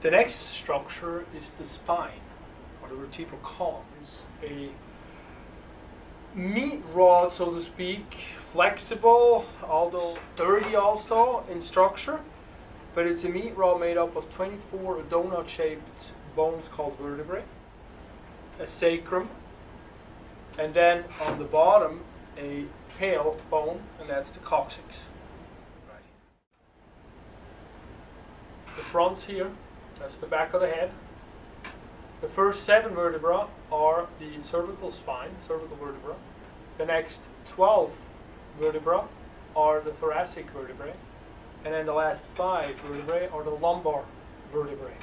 The next structure is the spine, or the vertebral column. It's a meat rod, so to speak, flexible, although sturdy also in structure, but it's a meat rod made up of 24 donut-shaped bones called vertebrae, a sacrum, and then on the bottom a tail bone, and that's the coccyx. Right. The front here, that's the back of the head. The first 7 vertebrae are the cervical spine, cervical vertebra. The next 12 vertebrae are the thoracic vertebrae. And then the last 5 vertebrae are the lumbar vertebrae.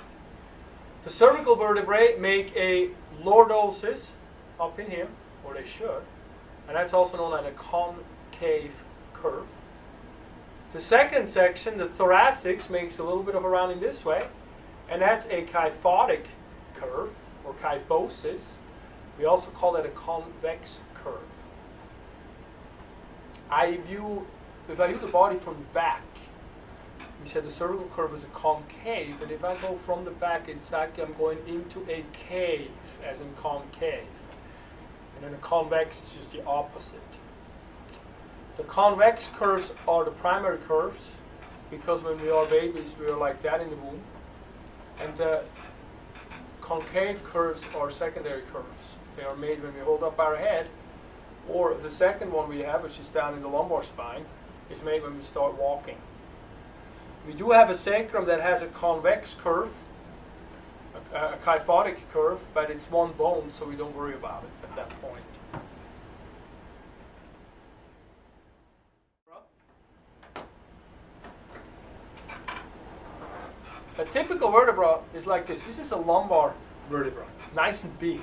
The cervical vertebrae make a lordosis up in here, or they should, and that's also known as a concave curve. The second section, the thoracics, makes a little bit of a rounding this way, and that's a kyphotic curve, or kyphosis. We also call that a convex curve. If I view the body from the back, we said the cervical curve is a concave, and if I go from the back, it's like I'm going into a cave, as in concave. And then a convex is just the opposite. The convex curves are the primary curves, because when we are babies, we are like that in the womb. And the concave curves are secondary curves. They are made when we hold up our head, or the second one we have, which is down in the lumbar spine, is made when we start walking. We do have a sacrum that has a convex curve, a kyphotic curve, but it's one bone, so we don't worry about it at that point. A typical vertebra is like this. This is a lumbar vertebra, nice and big.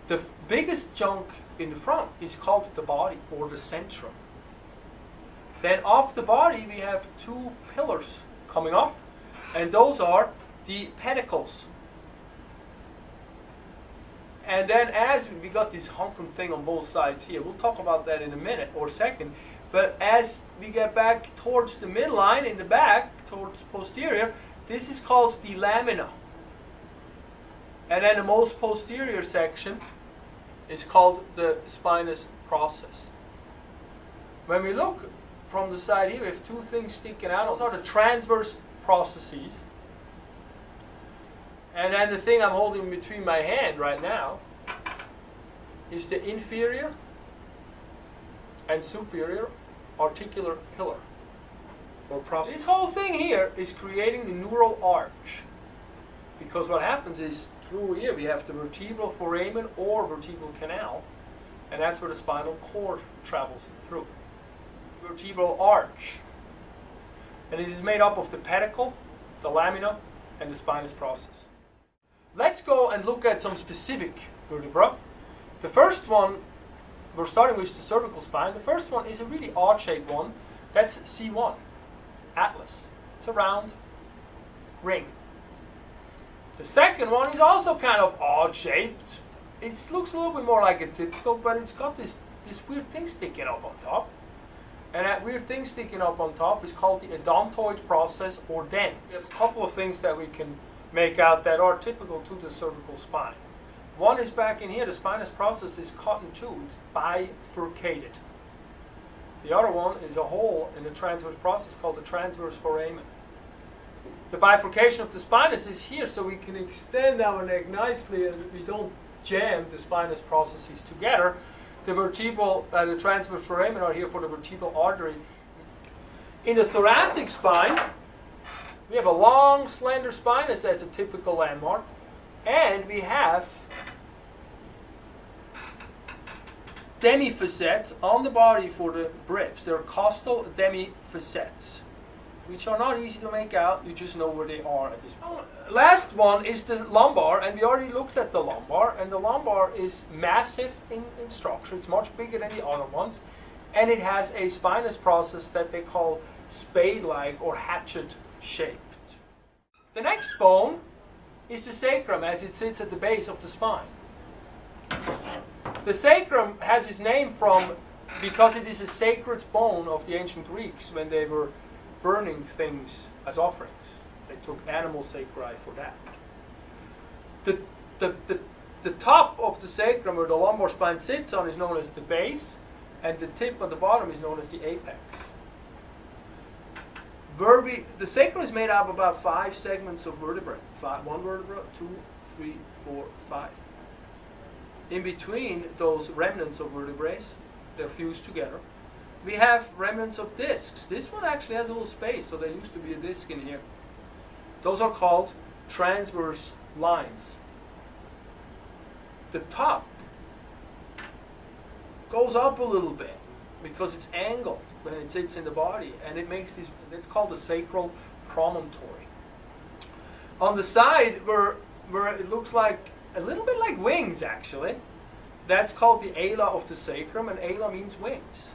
The biggest chunk in the front is called the body, or the centrum. Then off the body we have 2 pillars coming up, and those are the pedicles. And then as we got this honking thing on both sides here, we'll talk about that in a minute or second, but as we get back towards the midline in the back, towards posterior, this is called the lamina. And then the most posterior section is called the spinous process. When we look from the side here, we have 2 things sticking out. Those are the transverse processes. And then the thing I'm holding between my hand right now is the inferior and superior articular pillar, or process. This whole thing here is creating the neural arch, because what happens is through here we have the vertebral foramen or vertebral canal, and that's where the spinal cord travels through. Vertebral arch, and it is made up of the pedicle, the lamina, and the spinous process. Let's go and look at some specific vertebra. The first one, we're starting with the cervical spine. The first one is a really odd-shaped one. That's C1, atlas. It's a round ring. The second one is also kind of odd-shaped. It looks a little bit more like a typical, but it's got this weird thing sticking up on top. And that weird thing sticking up on top is called the odontoid process, or dent. There's a couple of things that we can make out that are typical to the cervical spine. One is back in here, the spinous process is cut in 2, it's bifurcated. The other one is a hole in the transverse process called the transverse foramen. The bifurcation of the spinous is here, so we can extend our neck nicely and we don't jam the spinous processes together. The the transverse foramen are here for the vertebral artery. In the thoracic spine, we have a long, slender spinous as a typical landmark, and we have demifacets on the body for the ribs. They're costal demifacets, which are not easy to make out. You just know where they are at this point. Last one is the lumbar, and we already looked at the lumbar, and the lumbar is massive in structure. It's much bigger than the other ones, and it has a spinous process that they call spade-like or hatchet shaped. The next bone is the sacrum, as it sits at the base of the spine. The sacrum has its name because it is a sacred bone of the ancient Greeks when they were burning things as offerings. They took animal sacri for that. The top of the sacrum, where the lumbar spine sits on, is known as the base, and the tip at the bottom is known as the apex. The sacrum is made up of about 5 segments of vertebrae. 1 vertebra, 2, 3, 4, 5. In between those remnants of vertebrae, they're fused together. We have remnants of discs. This one actually has a little space, so there used to be a disc in here. Those are called transverse lines. The top goes up a little bit because it's angled when it sits in the body, and it makes these, it's called the Sacral Promontory. On the side, where it looks like a little bit like wings, actually, that's called the ala of the sacrum, and ala means wings.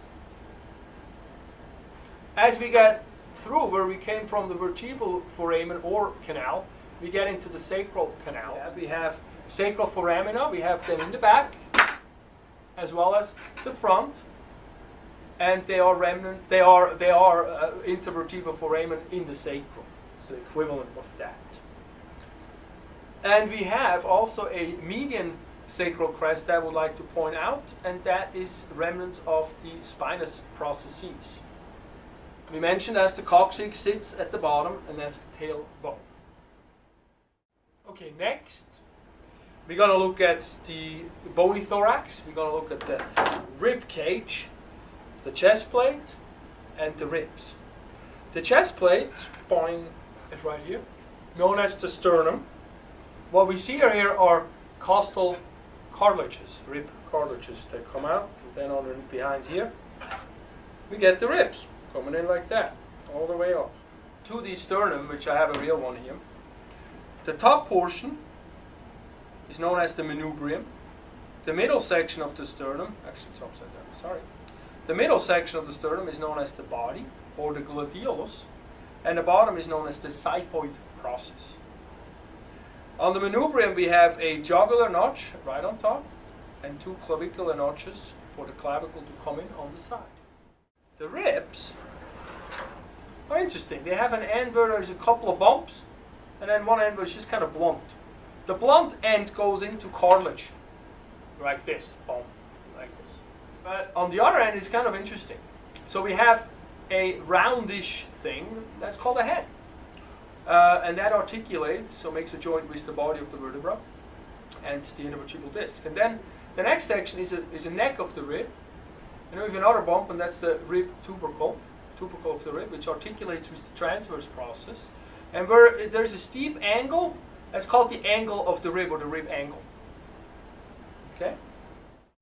As we get through where we came from, the vertebral foramen or canal, we get into the sacral canal. We have sacral foramina, we have them in the back, as well as the front, and they are remnant. They are intervertebral foramen in the sacrum, so the equivalent of that. And we have also a median sacral crest that I would like to point out, and that is remnants of the spinous processes. We mentioned as the coccyx sits at the bottom, and that's the tailbone. Okay, next we're going to look at the bony thorax. We're going to look at the rib cage, the chest plate, and the ribs. The chest plate, boing, is right here, known as the sternum. What we see here are costal cartilages, rib cartilages that come out, and then on behind here we get the ribs coming in like that, all the way up to the sternum, which I have a real one here. The top portion is known as the manubrium. The middle section of the sternum, actually it's upside down, sorry. The middle section of the sternum is known as the body, or the gladiolus, and the bottom is known as the xiphoid process. On the manubrium we have a jugular notch right on top, and 2 clavicular notches for the clavicle to come in on the side. The ribs are interesting. They have an end where there's a couple of bumps, and then one end where it's just kind of blunt. The blunt end goes into cartilage, like this, boom, like this. But on the other end, it's kind of interesting. So we have a roundish thing that's called a head, and that articulates, so makes a joint with the body of the vertebra and the intervertebral disc. And then the next section is a neck of the rib, and then we have another bump, and that's the rib tubercle of the rib, which articulates with the transverse process. And where there's a steep angle, that's called the angle of the rib, or the rib angle. Okay?